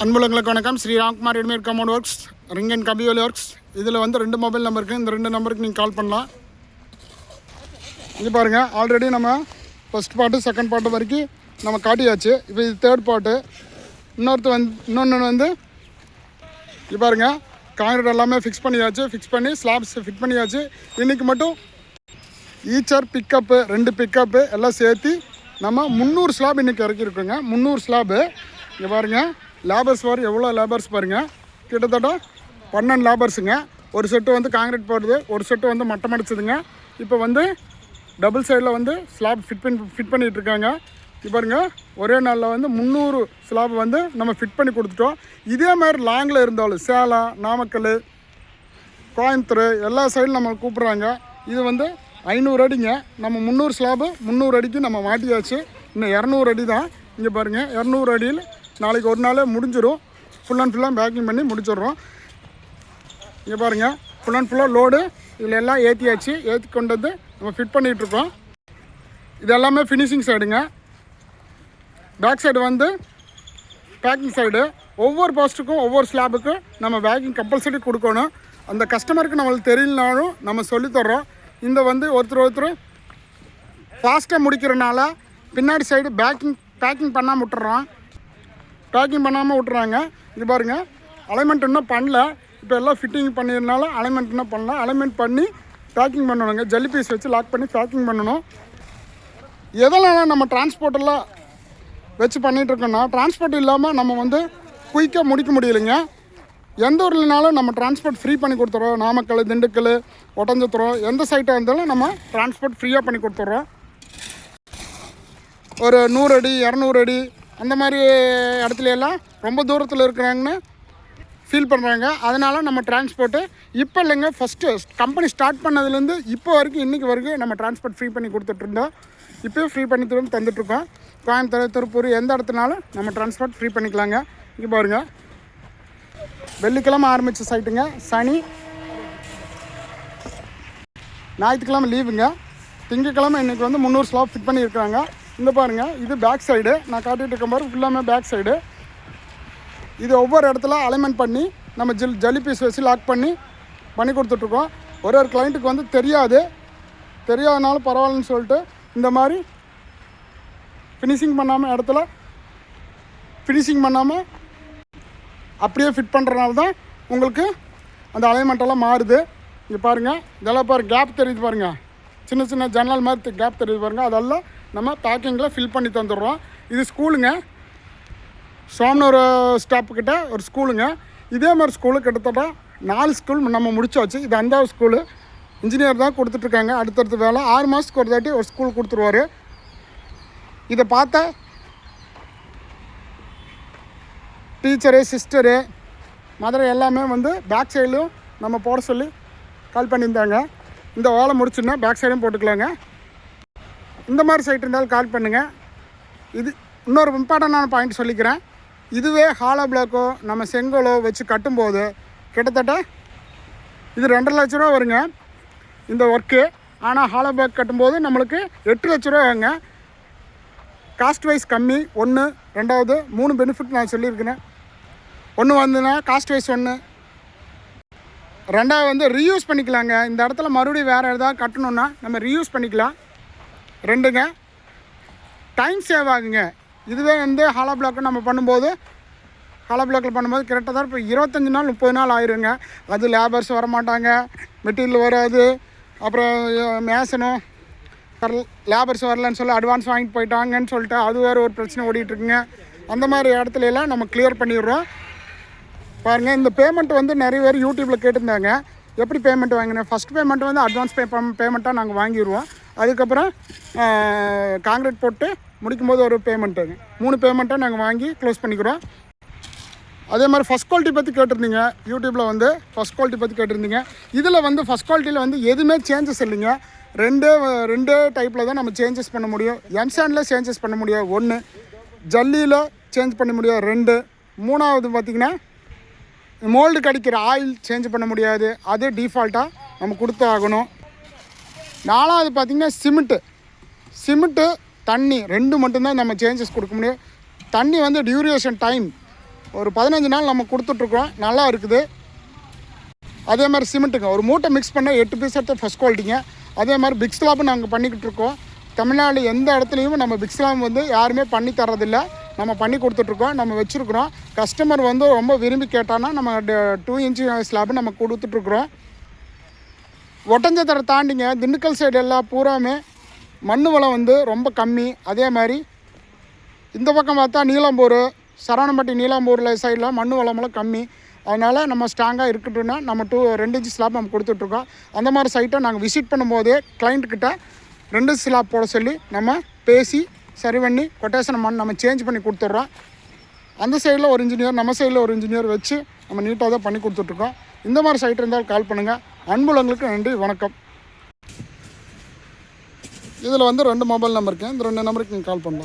அன்புலங்களுக்கு வணக்கம். Shri Ramkumar readymade compound works, ring and கம்பிவேலி works. இதில் வந்து 2 மொபைல் நம்பர் இருக்குது. இந்த 2 நம்பருக்கு நீங்கள் கால் பண்ணலாம். இங்கே பாருங்கள், ஆல்ரெடி நம்ம ஃபஸ்ட் பார்ட்டு செகண்ட் பார்ட்டு வரைக்கும் நம்ம காட்டியாச்சு. இப்போ இது தேர்ட் பார்ட்டு. இன்னொன்று வந்து இங்கே பாருங்கள், காங்கிரீட் எல்லாமே ஃபிக்ஸ் பண்ணியாச்சு. ஃபிக்ஸ் பண்ணி ஸ்லாப்ஸ் ஃபிட் பண்ணியாச்சு. இன்றைக்கி மட்டும் ஈச்சர் பிக்கப்பு 2 பிக்கப்பு எல்லாம் சேர்த்து நம்ம 300 ஸ்லாப் இன்றைக்கி இறக்கியிருக்கோங்க. 300 ஸ்லாப்பு. இங்கே பாருங்கள், லேபர்ஸ் பாரு, எவ்வளோ லேபர்ஸ் பாருங்கள். கிட்டத்தட்ட 12 லேபர்ஸுங்க. ஒரு செட்டு வந்து காங்கிரீட் போடுது, ஒரு செட்டு வந்து மட்டம் அடிச்சதுங்க. இப்போ வந்து டபுள் சைடில் வந்து ஸ்லாப் ஃபிட் பண்ணிகிட்ருக்காங்க. இப்போ பாருங்கள், ஒரே நாளில் வந்து 300 ஸ்லாப் வந்து நம்ம ஃபிட் பண்ணி கொடுத்துட்டோம். இதே மாதிரி லாங்கில் இருந்தாலும் சேலம், நாமக்கல், கோயம்புத்தூர் எல்லா சைடும் நம்ம கூப்பிட்றாங்க. இது வந்து 500 அடிங்க. நம்ம 300 ஸ்லாபு 300 அடிக்கு நம்ம மாட்டியாச்சு. இன்னும் 200 அடி தான். இங்கே பாருங்கள், 200 அடியில் நாளைக்கு ஒரு நாளே முடிஞ்சிடும். ஃபுல் அண்ட் ஃபுல்லாக பேக்கிங் பண்ணி முடிச்சிடுறோம். இங்கே பாருங்கள், ஃபுல் அண்ட் ஃபுல்லாக லோடு இதில் எல்லாம் ஏற்றியாச்சு. ஏற்றி கொண்டு வந்து நம்ம ஃபிட் பண்ணிகிட்ருக்கோம். இது எல்லாமே ஃபினிஷிங் சைடுங்க. பேக் சைடு வந்து பேக்கிங் சைடு. ஒவ்வொரு போஸ்ட்டுக்கும் ஒவ்வொரு ஸ்லாபுக்கும் நம்ம பேக்கிங் கம்பல்சரி கொடுக்கணும். அந்த கஸ்டமருக்கு நம்மளுக்கு தெரியலனாலும் நம்ம சொல்லித்தர்றோம். இந்த வந்து ஒருத்தர் ஃபாஸ்ட்டாக முடிக்கிறனால பின்னாடி சைடு பேக்கிங் பண்ணாமல் விட்டுறோம். பேக்கிங் பண்ணாமல் விட்டுறாங்க. இது பாருங்கள், அலைன்மெண்ட் இன்னும் பண்ணல. இப்போ எல்லாம் ஃபிட்டிங் பண்ணியிருந்தால அலைன்மெண்ட் இன்னும் பண்ணல. அலைன்மெண்ட் பண்ணி பேக்கிங் பண்ணணுங்க. ஜல்லி பீஸ் வச்சு லாக் பண்ணி பேக்கிங் பண்ணணும். எதனால் நம்ம டிரான்ஸ்போர்ட்டெல்லாம் வச்சு பண்ணிகிட்ருக்கோன்னா, டிரான்ஸ்போர்ட் இல்லாமல் நம்ம வந்து குயிக்காக முடிக்க முடியலைங்க. எந்த ஊர்லனாலும் நம்ம டிரான்ஸ்போர்ட் ஃப்ரீ பண்ணி கொடுத்துறோம். நாமக்கல், திண்டுக்கல், ஒட்டஞ்சத்திரம் எந்த சைட்டாக இருந்தாலும் நம்ம டிரான்ஸ்போர்ட் ஃப்ரீயாக பண்ணி கொடுத்துட்றோம். ஒரு 100 அடி 200 அடி அந்த மாதிரி இடத்துல எல்லாம் ரொம்ப தூரத்தில் இருக்கிறாங்கன்னு ஃபீல் பண்ணுறாங்க. அதனால் நம்ம டிரான்ஸ்போர்ட்டு இப்போ இல்லைங்க, ஃபஸ்ட்டு கம்பெனி ஸ்டார்ட் பண்ணதுலேருந்து இப்போ வரைக்கும் இன்றைக்கி வரைக்கும் நம்ம டிரான்ஸ்போர்ட் ஃப்ரீ பண்ணி கொடுத்துட்ருந்தோம். இப்போயும் ஃப்ரீ பண்ணி தந்துட்டுருக்கோம். கோயம்புத்தூர், திருப்பூர் எந்த இடத்துனாலும் நம்ம டிரான்ஸ்போர்ட் ஃப்ரீ பண்ணிக்கலாங்க. இங்கே பாருங்கள், வெள்ளிக்கிழமை ஆரம்பித்த சைட்டுங்க. சனி ஞாயிற்றுக்கிழமை லீவுங்க. திங்கக்கிழமை இன்றைக்கி வந்து 300 ஸ்லாப் ஃபிட் பண்ணியிருக்காங்க. இங்கே பாருங்கள், இது பேக் சைடு. நான் காட்டிகிட்டு இருக்க பாரு, ஃபுல்லாமே பேக் சைடு. இது ஒவ்வொரு இடத்துல அலைன்மெண்ட் பண்ணி நம்ம ஜல்லி பீஸ் வச்சு லாக் பண்ணி கொடுத்துட்ருக்கோம். ஒரு கிளைண்ட்டுக்கு வந்து தெரியாதனாலும் பரவாயில்லன்னு சொல்லிட்டு இந்த மாதிரி ஃபினிஷிங் பண்ணாமல் அப்படியே ஃபிட் பண்ணுறதுனால தான் உங்களுக்கு அந்த அலைன்மெண்ட்டெல்லாம் மாறுது. இங்கே பாருங்கள், இதெல்லாம் பாருங்கள், கேப் தெரியுது பாருங்கள், சின்ன சின்ன ஜன்னல் மாதிரி கேப் தெரியுது பாருங்கள். அதெல்லாம் நம்ம பேக்கிங்கில் ஃபில் பண்ணி தந்துடுறோம். இது ஸ்கூலுங்க, சோமனூர் ஸ்டாப்புக்கிட்ட ஒரு ஸ்கூலுங்க. இதே மாதிரி ஸ்கூலு கிட்டத்தட்ட 4 ஸ்கூல் நம்ம முடிச்சாச்சு. இது 5வது ஸ்கூலு. இன்ஜினியர் தான் கொடுத்துட்ருக்காங்க. அடுத்தடுத்து வேலை 6 மாதத்துக்கு ஒரு தாட்டி ஒரு ஸ்கூல் கொடுத்துருவார். இதை பார்த்த டீச்சரு, சிஸ்டரு, மதுரை எல்லாமே வந்து பேக் சைட்லையும் நம்ம போட சொல்லி கால் பண்ணியிருந்தாங்க. இந்த வேலை முடிச்சுன்னா பேக் சைடும் போட்டுக்கலாங்க. இந்த மாதிரி சைட் இருந்தாலும் கால் பண்ணுங்கள். இது இன்னொரு இம்பார்ட்டண்டான பாயிண்ட் சொல்லிக்கிறேன். இதுவே ஹாலோ பிளாக்கோ நம்ம செங்கலோ வச்சு கட்டும்போது கிட்டத்தட்ட இது 2.5 லட்ச ரூபா வருங்க இந்த ஒர்க்கு. ஆனால் ஹாலோ பிளாக் கட்டும்போது நம்மளுக்கு 8 லட்ச ரூபா ஆகுங்க. காஸ்ட் வைஸ் கம்மி. 1, 2வது 3 பெனிஃபிட் நான் சொல்லியிருக்கிறேன். 1 வந்துன்னா காஸ்ட் வைஸ் 1, 2வது வந்து ரீயூஸ் பண்ணிக்கலாங்க. இந்த இடத்துல மறுபடியும் வேறு எதாவது கட்டணுன்னா நம்ம ரீயூஸ் பண்ணிக்கலாம். 2ங்க டைம் சேவ் ஆகுங்க. இதுவே வந்து ஹாலோ பிளாக்கு நம்ம பண்ணும்போது கிட்டத்தட்ட இப்போ 25 நாள் 30 நாள் ஆயிருங்க. அது லேபர்ஸ் வரமாட்டாங்க, மெட்டீரியல் வராது, அப்புறம் மேசனும் லேபர்ஸ் வரலன்னு சொல்லி அட்வான்ஸ் வாங்கிட்டு போயிட்டாங்கன்னு சொல்லிட்டு அது வேறு ஒரு பிரச்சனை ஓடிட்டுருக்குங்க. அந்த மாதிரி இடத்துல எல்லாம் நம்ம கிளியர் பண்ணிடுறோம். பாருங்கள், இந்த பேமெண்ட் வந்து நிறைய பேர் யூடியூப்பில் கேட்டிருந்தாங்க. எப்படி பேமெண்ட் வாங்கினேன்? ஃபஸ்ட் பேமெண்ட் வந்து அட்வான்ஸ் பேமெண்ட்டாக நாங்கள் வாங்கிடுவோம். அதுக்கப்புறம் காங்கிரீட் போட்டு முடிக்கும்போது ஒரு பேமெண்ட்டுங்க. 3 பேமெண்ட்டை நாங்கள் வாங்கி க்ளோஸ் பண்ணிக்கிறோம். அதே மாதிரி ஃபஸ்ட் குவாலிட்டி பற்றி கேட்டிருந்தீங்க. யூடியூப்பில் வந்து ஃபஸ்ட் குவாலிட்டி பற்றி கேட்டிருந்தீங்க. இதில் வந்து ஃபஸ்ட் குவாலிட்டியில் வந்து எதுவுமே சேஞ்சஸ் இல்லைங்க. ரெண்டே டைப்பில் தான் நம்ம சேஞ்சஸ் பண்ண முடியும். எம்சாண்டில் சேஞ்சஸ் பண்ண முடியும் 1, ஜல்லியில் சேஞ்ச் பண்ண முடியும் 2, 3வது பார்த்திங்கன்னா மோல்டு கடிக்கிற ஆயில் சேஞ்ச் பண்ண முடியாது. அது டிஃபால்ட்டாக நம்ம கொடுத்து ஆகணும். 4வது பார்த்திங்கன்னா சிமெண்ட்டு தண்ணி 2 மட்டும்தான் நம்ம சேஞ்சஸ் கொடுக்க முடியும். தண்ணி வந்து டியூரேஷன் டைம் ஒரு 15 நாள் நம்ம கொடுத்துட்ருக்கோம். நல்லா இருக்குது. அதே மாதிரி சிமெண்ட்டுங்க ஒரு மூட்டை மிக்ஸ் பண்ண 8 பீஸ் எடுத்து ஃபஸ்ட் குவாலிட்டிங்க. அதே மாதிரி பிக் ஸ்லாப்பும் நாங்கள் பண்ணிக்கிட்டு இருக்கோம். தமிழ்நாடு எந்த இடத்துலையும் நம்ம பிக் ஸ்லாப் வந்து யாருமே பண்ணி தரதில்ல. நம்ம பண்ணி கொடுத்துட்ருக்கோம். நம்ம வச்சுருக்குறோம். கஸ்டமர் வந்து ரொம்ப விரும்பி கேட்டான்னா நம்ம 2 இன்ச்சு ஸ்லாப்பு நம்ம கொடுத்துட்ருக்குறோம். ஒட்டஞ்சத்திர தாண்டிங்க திண்டுக்கல் சைடு எல்லாம் பூராமே மண் வளம் வந்து ரொம்ப கம்மி. அதே மாதிரி இந்த பக்கம் பார்த்தா நீலாம்பூர், சரவணம்பட்டி நீலாம்பூரில் சைடில் மண் வளமெல்லாம் கம்மி. அதனால் நம்ம ஸ்ட்ராங்காக இருக்கட்டும்னா நம்ம 2 இன்ச்சு ஸ்லாப் நம்ம கொடுத்துட்ருக்கோம். அந்த மாதிரி சைட்டை நாங்கள் விசிட் பண்ணும்போதே கிளைண்ட்டுக்கிட்ட 2 ஸ்லாப் போட சொல்லி நம்ம பேசி சரி பண்ணி கொட்டேஷன் நம்ம சேஞ்ச் பண்ணி கொடுத்துட்றோம். அந்த சைடில் ஒரு இன்ஜினியர், நம்ம சைடில் ஒரு இன்ஜினியர் வச்சு நம்ம நீட்டாக தான் பண்ணி கொடுத்துட்ருக்கோம். இந்த மாதிரி சைட் இருந்தால் கால் பண்ணுங்கள். அன்புள்ளவங்களுக்கு நன்றி, வணக்கம். இதில் வந்து 2 மொபைல் நம்பர் இருக்குது. இந்த 2 நம்பருக்கு நீங்கள் கால் பண்ணலாம்.